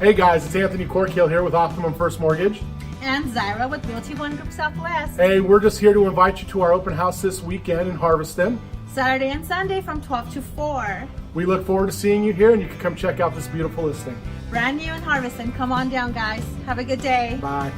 Hey guys, it's Anthony Corkill here with Optimum First Mortgage. And Zayra with Realty One Group Southwest. Hey, we're just here to invite you to our open house this weekend in Harveston. Saturday and Sunday from 12 to 4. We look forward to seeing you here, and you can come check out this beautiful listing. Brand new in Harveston. Come on down, guys. Have a good day. Bye.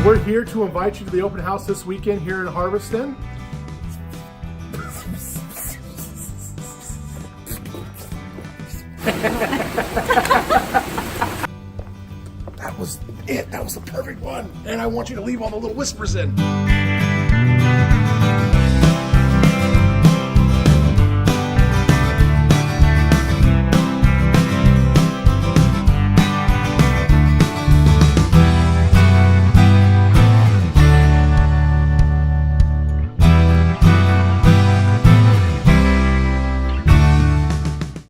We're here to invite you to the open house this weekend here in Harveston. That was it. That was the perfect one. And I want you to leave all the little whispers in.